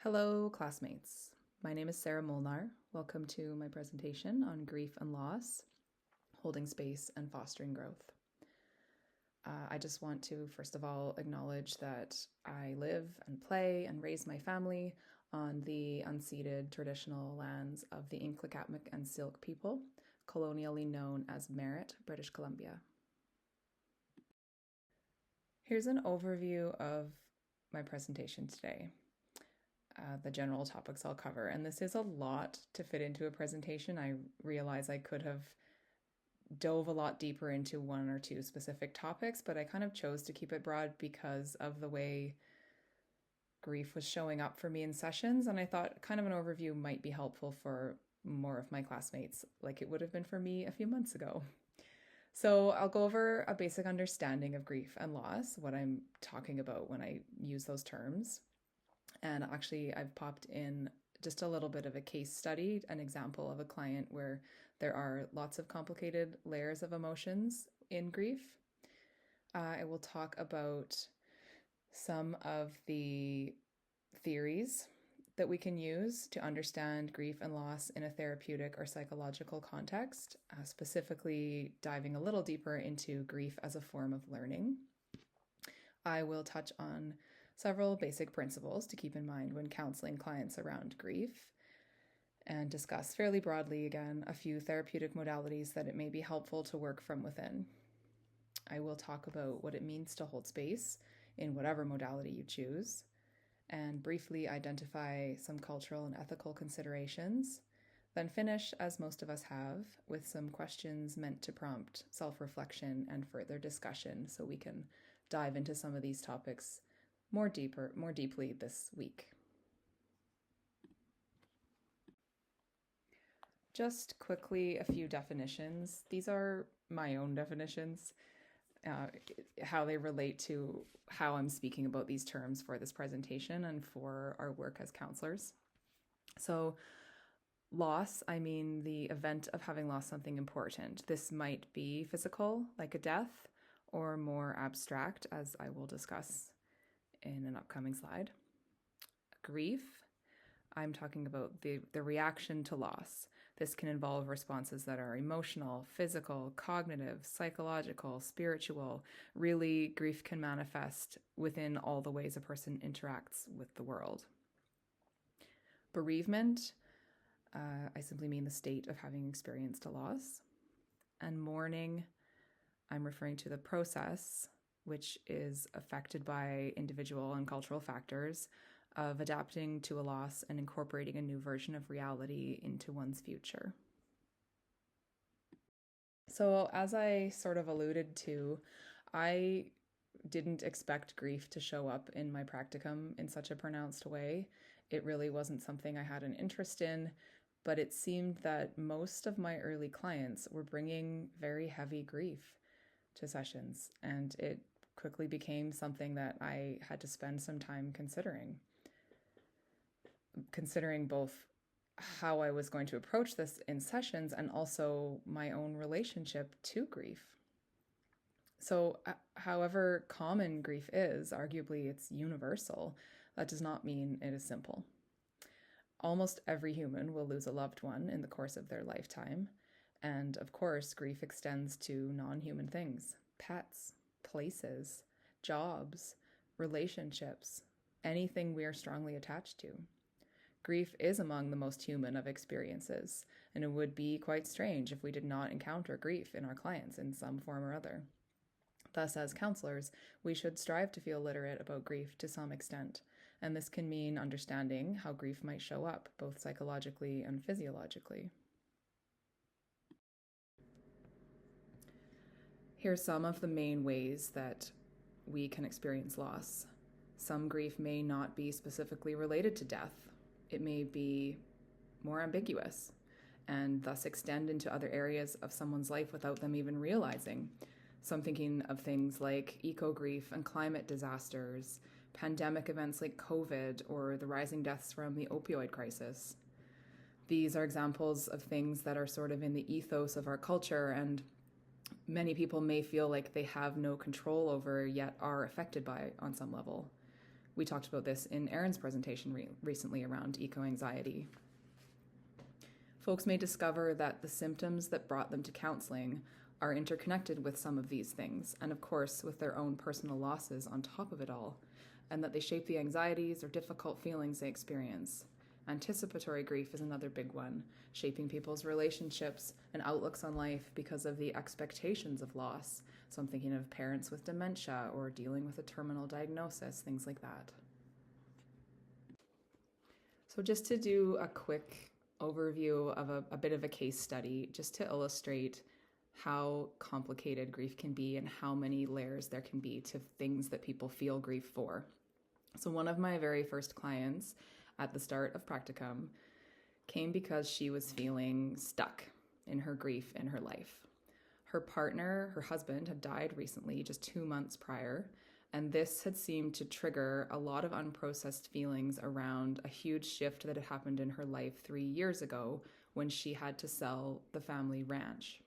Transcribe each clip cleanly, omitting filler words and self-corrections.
Hello, classmates. My name is Sarah Molnar. Welcome to my presentation on grief and loss, holding space and fostering growth. I just want to, first of all, acknowledge that I live and play and raise my family on the unceded traditional lands of the Nlaka'pamux and Syilx people, colonially known as Merritt, British Columbia. Here's an overview of my presentation today. The general topics I'll cover. And this is a lot to fit into a presentation. I realize I could have dove a lot deeper into one or two specific topics, but I kind of chose to keep it broad because of the way grief was showing up for me in sessions. And I thought kind of an overview might be helpful for more of my classmates, like it would have been for me a few months ago. So I'll go over a basic understanding of grief and loss, what I'm talking about when I use those terms. And actually, I've popped in just a little bit of a case study, an example of a client where there are lots of complicated layers of emotions in grief. I will talk about some of the theories that we can use to understand grief and loss in a therapeutic or psychological context, specifically diving a little deeper into grief as a form of learning. I will touch on several basic principles to keep in mind when counseling clients around grief, and discuss fairly broadly, again, a few therapeutic modalities that it may be helpful to work from within. I will talk about what it means to hold space in whatever modality you choose, and briefly identify some cultural and ethical considerations, then finish, as most of us have, with some questions meant to prompt self-reflection and further discussion so we can dive into some of these topics more deeply this week. Just quickly, a few definitions. These are my own definitions, how they relate to how I'm speaking about these terms for this presentation and for our work as counselors. So loss, I mean the event of having lost something important. This might be physical, like a death, or more abstract, as I will discuss in an upcoming slide. Grief, I'm talking about the reaction to loss. This can involve responses that are emotional, physical, cognitive, psychological, spiritual. Really, grief can manifest within all the ways a person interacts with the world. Bereavement, I simply mean the state of having experienced a loss. And mourning, I'm referring to the process, which is affected by individual and cultural factors, of adapting to a loss and incorporating a new version of reality into one's future. So, as I sort of alluded to, I didn't expect grief to show up in my practicum in such a pronounced way. It really wasn't something I had an interest in, but it seemed that most of my early clients were bringing very heavy grief to sessions, and it quickly became something that I had to spend some time considering both how I was going to approach this in sessions and also my own relationship to grief. So, however common grief is, arguably it's universal. That does not mean it is simple. Almost every human will lose a loved one in the course of their lifetime. And of course, grief extends to non-human things, pets, places, jobs, relationships, anything we are strongly attached to. Grief is among the most human of experiences, and it would be quite strange if we did not encounter grief in our clients in some form or other. Thus, as counselors, we should strive to feel literate about grief to some extent, and this can mean understanding how grief might show up, both psychologically and physiologically. Here are some of the main ways that we can experience loss. Some grief may not be specifically related to death. It may be more ambiguous and thus extend into other areas of someone's life without them even realizing. So I'm thinking of things like eco-grief and climate disasters, pandemic events like COVID, or the rising deaths from the opioid crisis. These are examples of things that are sort of in the ethos of our culture, and many people may feel like they have no control over, yet are affected by on some level. We talked about this in Erin's presentation recently around eco-anxiety. Folks may discover that the symptoms that brought them to counseling are interconnected with some of these things, and of course with their own personal losses on top of it all, and that they shape the anxieties or difficult feelings they experience. Anticipatory grief is another big one, shaping people's relationships and outlooks on life because of the expectations of loss. So I'm thinking of parents with dementia or dealing with a terminal diagnosis, things like that. So just to do a quick overview of a bit of a case study, just to illustrate how complicated grief can be and how many layers there can be to things that people feel grief for. So one of my very first clients at the start of practicum came because she was feeling stuck in her grief in her life. Her partner, her husband, had died recently, just 2 months prior, and this had seemed to trigger a lot of unprocessed feelings around a huge shift that had happened in her life 3 years ago when she had to sell the family ranch.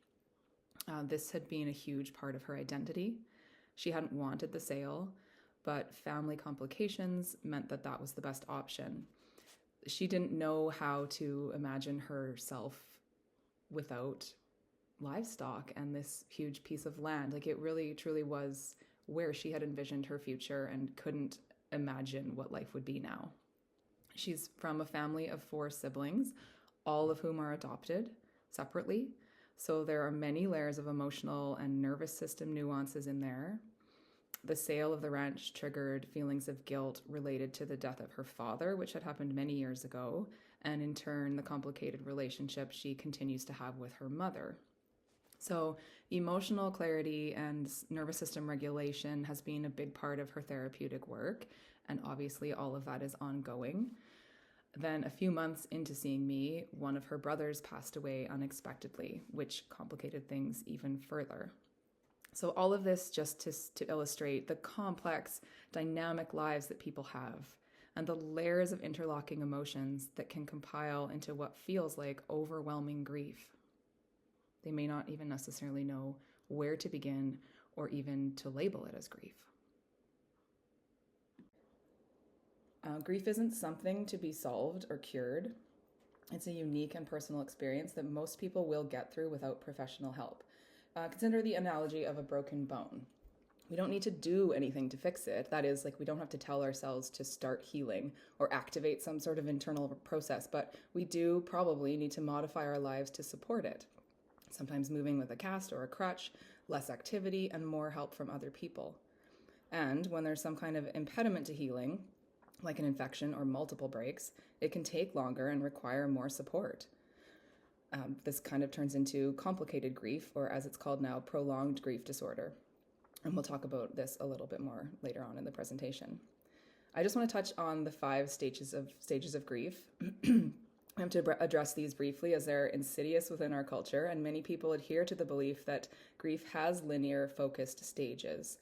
This had been a huge part of her identity. She hadn't wanted the sale, but family complications meant that that was the best option. She didn't know how to imagine herself without livestock and this huge piece of land. Like, it really truly was where she had envisioned her future and couldn't imagine what life would be now. She's from a family of 4 siblings, all of whom are adopted separately. So there are many layers of emotional and nervous system nuances in there. The sale of the ranch triggered feelings of guilt related to the death of her father, which had happened many years ago, and in turn, the complicated relationship she continues to have with her mother. So emotional clarity and nervous system regulation has been a big part of her therapeutic work, and obviously all of that is ongoing. Then a few months into seeing me, one of her brothers passed away unexpectedly, which complicated things even further. So all of this just to illustrate the complex, dynamic lives that people have and the layers of interlocking emotions that can compile into what feels like overwhelming grief. They may not even necessarily know where to begin or even to label it as grief. Grief isn't something to be solved or cured. It's a unique and personal experience that most people will get through without professional help. Consider the analogy of a broken bone. We don't need to do anything to fix it. That is, like, we don't have to tell ourselves to start healing or activate some sort of internal process, but we do probably need to modify our lives to support it. Sometimes moving with a cast or a crutch, less activity, and more help from other people. And when there's some kind of impediment to healing, like an infection or multiple breaks, it can take longer and require more support. This kind of turns into complicated grief, or as it's called now, prolonged grief disorder. And we'll talk about this a little bit more later on in the presentation. I just want to touch on the 5 stages of grief. I have to address these briefly as they're insidious within our culture, and many people adhere to the belief that grief has linear, focused stages.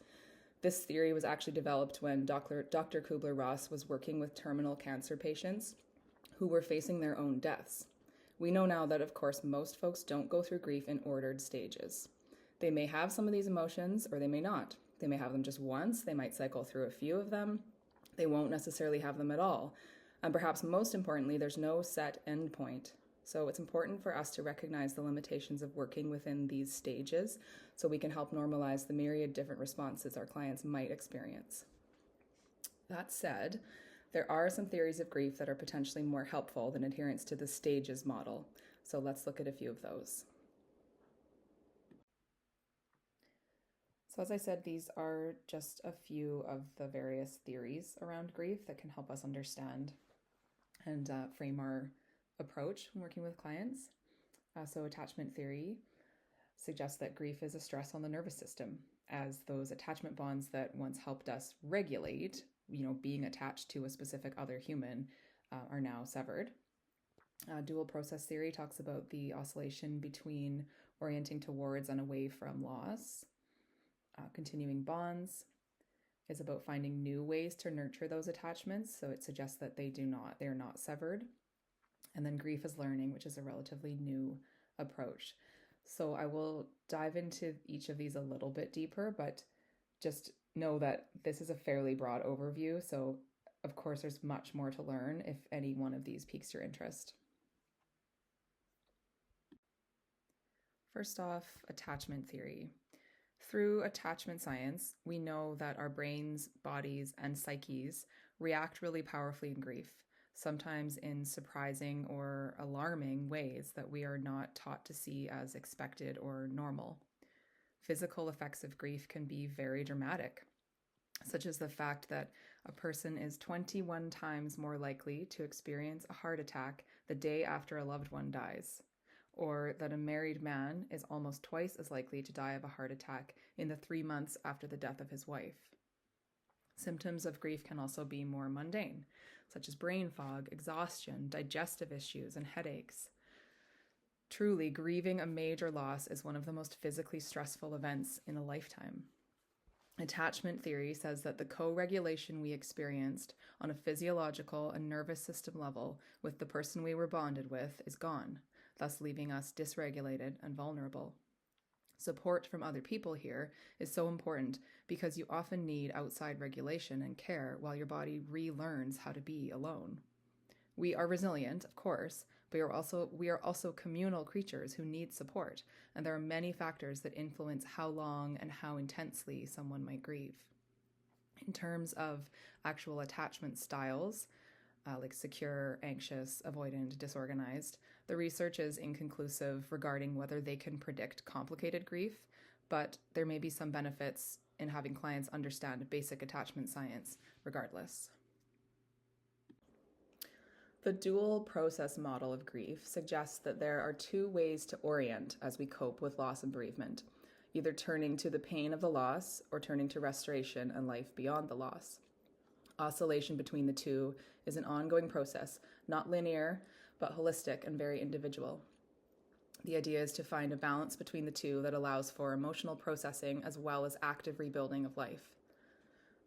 This theory was actually developed when Dr. Kubler-Ross was working with terminal cancer patients who were facing their own deaths. We know now that, of course, most folks don't go through grief in ordered stages. They may have some of these emotions, or they may not. They may have them just once. They might cycle through a few of them. They won't necessarily have them at all. And perhaps most importantly, there's no set endpoint. So it's important for us to recognize the limitations of working within these stages so we can help normalize the myriad different responses our clients might experience. That said, there are some theories of grief that are potentially more helpful than adherence to the stages model. So let's look at a few of those. So as I said, these are just a few of the various theories around grief that can help us understand and frame our approach when working with clients. So attachment theory suggests that grief is a stress on the nervous system, as those attachment bonds that once helped us regulate, being attached to a specific other human, are now severed. Dual process theory talks about the oscillation between orienting towards and away from loss. Continuing bonds is about finding new ways to nurture those attachments, so it suggests that they're not severed. And then grief is learning, which is a relatively new approach. So I will dive into each of these a little bit deeper, but just know that this is a fairly broad overview. So of course, there's much more to learn if any one of these piques your interest. First off, attachment theory. Through attachment science, we know that our brains, bodies, and psyches react really powerfully in grief, sometimes in surprising or alarming ways that we are not taught to see as expected or normal. Physical effects of grief can be very dramatic, such as the fact that a person is 21 times more likely to experience a heart attack the day after a loved one dies, or that a married man is almost twice as likely to die of a heart attack in the 3 months after the death of his wife. Symptoms of grief can also be more mundane, such as brain fog, exhaustion, digestive issues, and headaches. Truly, grieving a major loss is one of the most physically stressful events in a lifetime. Attachment theory says that the co-regulation we experienced on a physiological and nervous system level with the person we were bonded with is gone, thus leaving us dysregulated and vulnerable. Support from other people here is so important because you often need outside regulation and care while your body relearns how to be alone. We are resilient, of course, but we are also communal creatures who need support, and there are many factors that influence how long and how intensely someone might grieve. In terms of actual attachment styles, like secure, anxious, avoidant, disorganized, the research is inconclusive regarding whether they can predict complicated grief, but there may be some benefits in having clients understand basic attachment science regardless. The dual process model of grief suggests that there are two ways to orient as we cope with loss and bereavement, either turning to the pain of the loss or turning to restoration and life beyond the loss. Oscillation between the two is an ongoing process, not linear, but holistic and very individual. The idea is to find a balance between the two that allows for emotional processing as well as active rebuilding of life.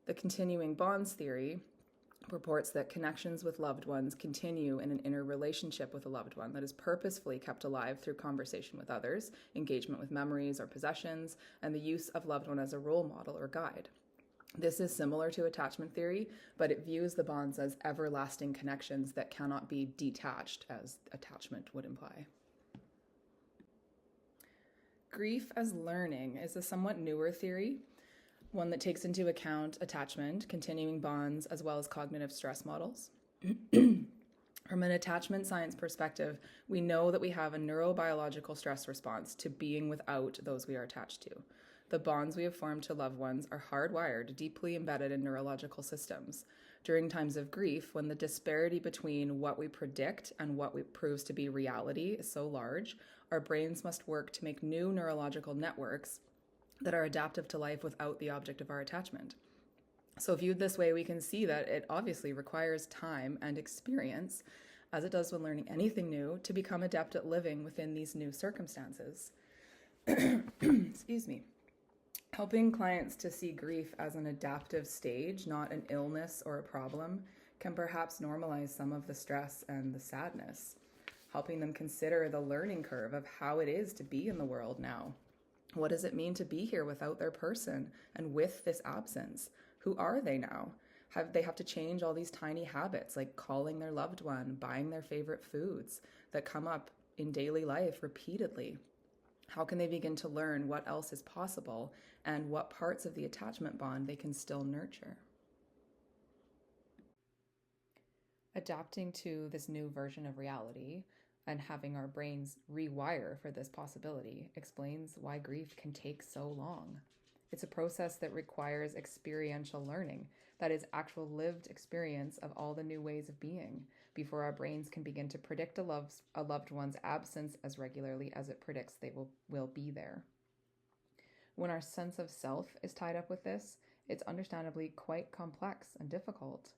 The continuing bonds theory purports that connections with loved ones continue in an inner relationship with a loved one that is purposefully kept alive through conversation with others, engagement with memories or possessions, and the use of loved one as a role model or guide. This is similar to attachment theory, but it views the bonds as everlasting connections that cannot be detached, as attachment would imply. Grief as learning is a somewhat newer theory, one that takes into account attachment, continuing bonds, as well as cognitive stress models. From an attachment science perspective, we know that we have a neurobiological stress response to being without those we are attached to. The bonds we have formed to loved ones are hardwired, deeply embedded in neurological systems. During times of grief, when the disparity between what we predict and what proves to be reality is so large, our brains must work to make new neurological networks that are adaptive to life without the object of our attachment. So viewed this way, we can see that it obviously requires time and experience, as it does when learning anything new, to become adept at living within these new circumstances. Excuse me. Helping clients to see grief as an adaptive stage, not an illness or a problem, can perhaps normalize some of the stress and the sadness, helping them consider the learning curve of how it is to be in the world now. What does it mean to be here without their person and with this absence? Who are they now? They have to change all these tiny habits like calling their loved one, buying their favorite foods that come up in daily life repeatedly. How can they begin to learn what else is possible and what parts of the attachment bond they can still nurture? Adapting to this new version of reality and having our brains rewire for this possibility explains why grief can take so long. It's a process that requires experiential learning, that is, actual lived experience of all the new ways of being, before our brains can begin to predict a loved one's absence as regularly as it predicts they will be there. When our sense of self is tied up with this, it's understandably quite complex and difficult.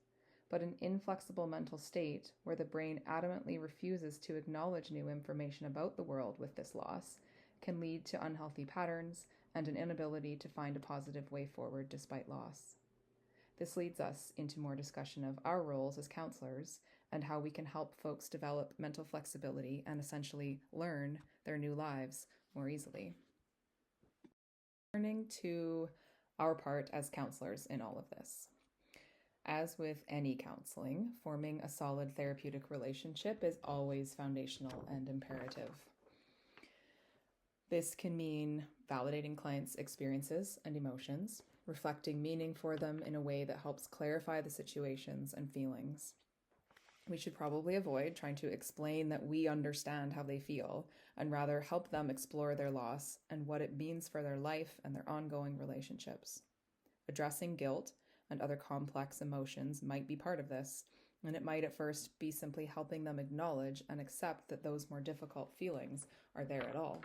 But an inflexible mental state where the brain adamantly refuses to acknowledge new information about the world with this loss can lead to unhealthy patterns and an inability to find a positive way forward despite loss. This leads us into more discussion of our roles as counselors and how we can help folks develop mental flexibility and essentially learn their new lives more easily. Turning to our part as counselors in all of this. As with any counseling, forming a solid therapeutic relationship is always foundational and imperative. This can mean validating clients' experiences and emotions, reflecting meaning for them in a way that helps clarify the situations and feelings. We should probably avoid trying to explain that we understand how they feel and rather help them explore their loss and what it means for their life and their ongoing relationships. Addressing guilt and other complex emotions might be part of this, and it might at first be simply helping them acknowledge and accept that those more difficult feelings are there at all.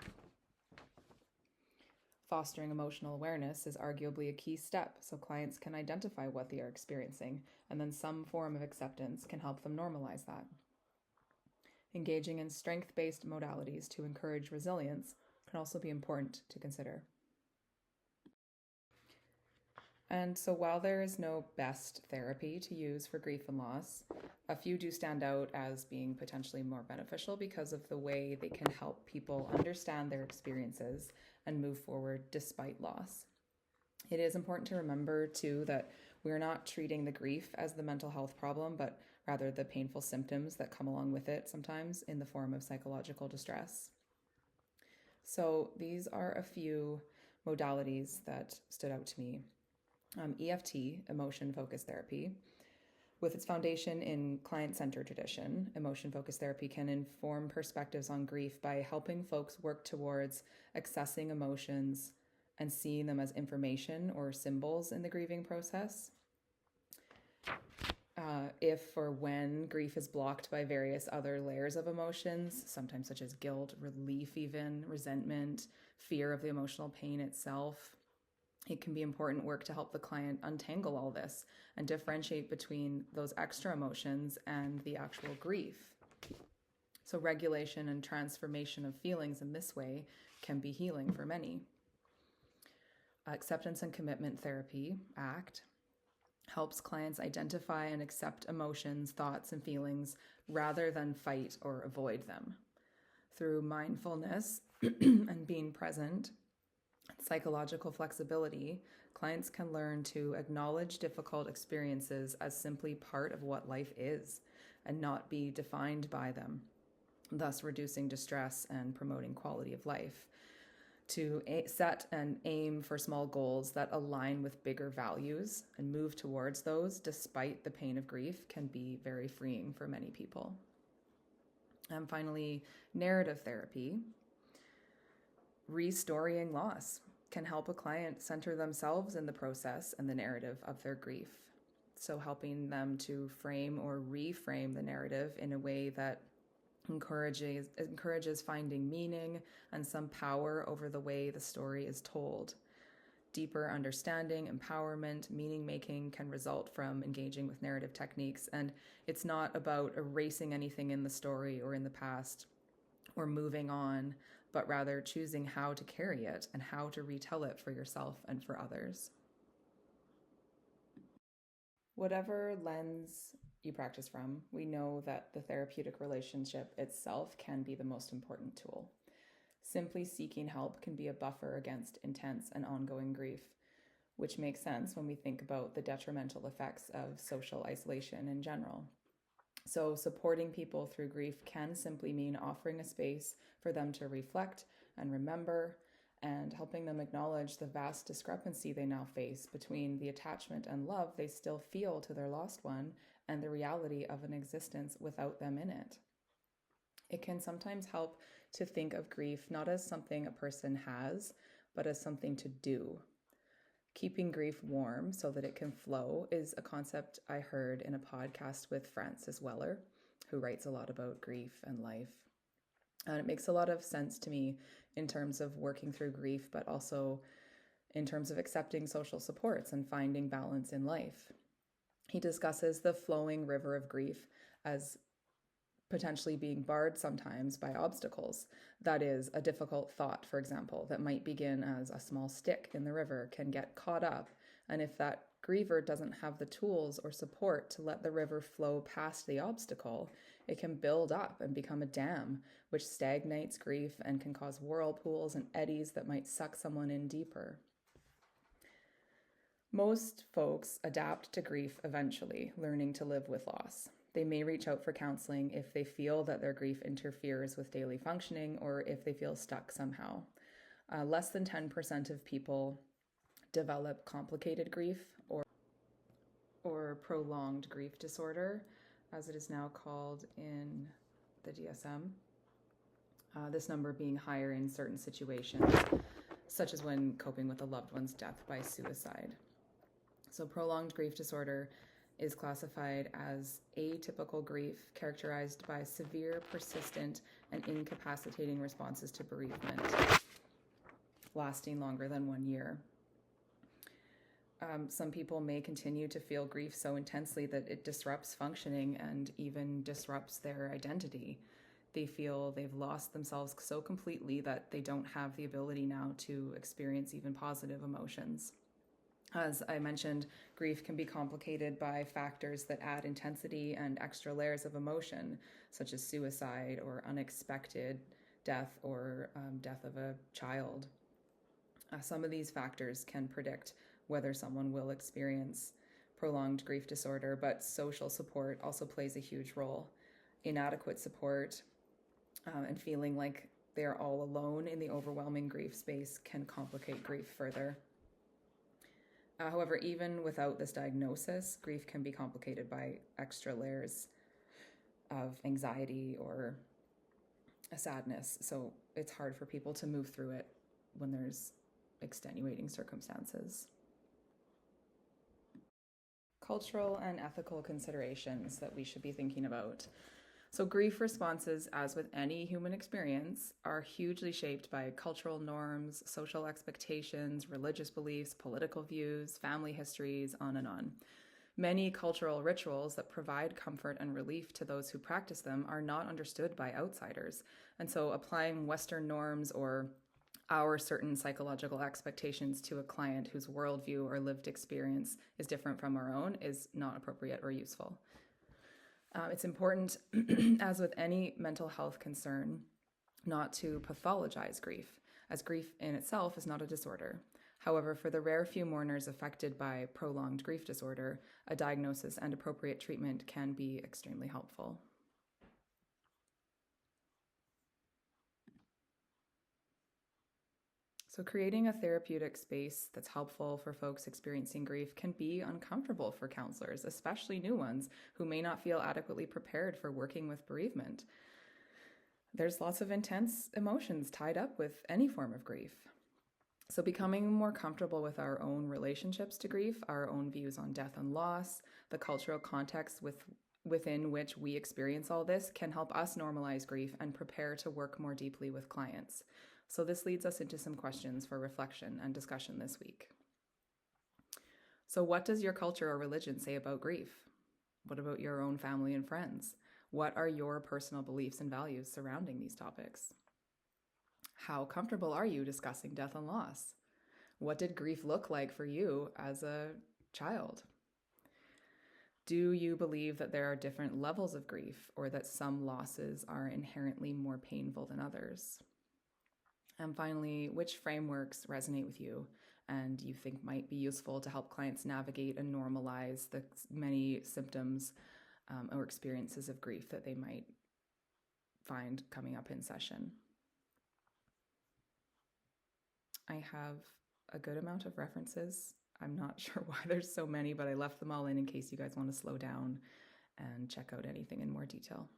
Fostering emotional awareness is arguably a key step so clients can identify what they are experiencing, and then some form of acceptance can help them normalize that. Engaging in strength-based modalities to encourage resilience can also be important to consider. And so while there is no best therapy to use for grief and loss, a few do stand out as being potentially more beneficial because of the way they can help people understand their experiences and move forward despite loss. It is important to remember, too, that we're not treating the grief as the mental health problem, but rather the painful symptoms that come along with it sometimes in the form of psychological distress. So these are a few modalities that stood out to me. EFT, emotion-focused therapy. With its foundation in client-centered tradition, emotion-focused therapy can inform perspectives on grief by helping folks work towards accessing emotions and seeing them as information or symbols in the grieving process. If or when grief is blocked by various other layers of emotions, sometimes such as guilt, relief even, resentment, fear of the emotional pain itself, it can be important work to help the client untangle all this and differentiate between those extra emotions and the actual grief. So regulation and transformation of feelings in this way can be healing for many. Acceptance and Commitment Therapy, ACT, helps clients identify and accept emotions, thoughts, and feelings rather than fight or avoid them. Through mindfulness and being present, psychological flexibility, clients can learn to acknowledge difficult experiences as simply part of what life is and not be defined by them, thus reducing distress and promoting quality of life. To set and aim for small goals that align with bigger values and move towards those despite the pain of grief can be very freeing for many people. And finally, narrative therapy. Restoring loss can help a client center themselves in the process and the narrative of their grief. So helping them to frame or reframe the narrative in a way that encourages finding meaning and some power over the way the story is told. Deeper understanding, empowerment, meaning making can result from engaging with narrative techniques, and it's not about erasing anything in the story or in the past or moving on, but rather choosing how to carry it and how to retell it for yourself and for others. Whatever lens you practice from, we know that the therapeutic relationship itself can be the most important tool. Simply seeking help can be a buffer against intense and ongoing grief, which makes sense when we think about the detrimental effects of social isolation in general. So supporting people through grief can simply mean offering a space for them to reflect and remember, and helping them acknowledge the vast discrepancy they now face between the attachment and love they still feel to their lost one and the reality of an existence without them in it. It can sometimes help to think of grief not as something a person has, but as something to do. Keeping grief warm so that it can flow is a concept I heard in a podcast with Frances Weller, who writes a lot about grief and life. And it makes a lot of sense to me in terms of working through grief, but also in terms of accepting social supports and finding balance in life. He discusses the flowing river of grief as potentially being barred sometimes by obstacles. That is, a difficult thought, for example, that might begin as a small stick in the river can get caught up, and if that griever doesn't have the tools or support to let the river flow past the obstacle, it can build up and become a dam, which stagnates grief and can cause whirlpools and eddies that might suck someone in deeper. Most folks adapt to grief eventually, learning to live with loss. They may reach out for counseling if they feel that their grief interferes with daily functioning or if they feel stuck somehow. Less than 10% of people develop complicated grief or prolonged grief disorder, as it is now called in the DSM. This number being higher in certain situations, such as when coping with a loved one's death by suicide. So prolonged grief disorder is classified as atypical grief characterized by severe, persistent, and incapacitating responses to bereavement, lasting longer than 1 year. Some people may continue to feel grief so intensely that it disrupts functioning and even disrupts their identity. They feel they've lost themselves so completely that they don't have the ability now to experience even positive emotions. As I mentioned, grief can be complicated by factors that add intensity and extra layers of emotion, such as suicide or unexpected death or death of a child. Some of these factors can predict whether someone will experience prolonged grief disorder, but social support also plays a huge role. Inadequate support and feeling like they're all alone in the overwhelming grief space can complicate grief further. However, even without this diagnosis, grief can be complicated by extra layers of anxiety or a sadness. So it's hard for people to move through it when there's extenuating circumstances. Cultural and ethical considerations that we should be thinking about. So grief responses, as with any human experience, are hugely shaped by cultural norms, social expectations, religious beliefs, political views, family histories, on and on. Many cultural rituals that provide comfort and relief to those who practice them are not understood by outsiders. And so applying Western norms or our certain psychological expectations to a client whose worldview or lived experience is different from our own is not appropriate or useful. It's important, as with any mental health concern, not to pathologize grief, as grief in itself is not a disorder. However, for the rare few mourners affected by prolonged grief disorder, a diagnosis and appropriate treatment can be extremely helpful. So creating a therapeutic space that's helpful for folks experiencing grief can be uncomfortable for counselors, especially new ones who may not feel adequately prepared for working with bereavement. There's lots of intense emotions tied up with any form of grief. So becoming more comfortable with our own relationships to grief, our own views on death and loss, the cultural context within which we experience all this can help us normalize grief and prepare to work more deeply with clients. So this leads us into some questions for reflection and discussion this week. So what does your culture or religion say about grief? What about your own family and friends? What are your personal beliefs and values surrounding these topics? How comfortable are you discussing death and loss? What did grief look like for you as a child? Do you believe that there are different levels of grief or that some losses are inherently more painful than others? And finally, which frameworks resonate with you and you think might be useful to help clients navigate and normalize the many symptoms or experiences of grief that they might find coming up in session? I have a good amount of references. I'm not sure why there's so many, but I left them all in case you guys want to slow down and check out anything in more detail.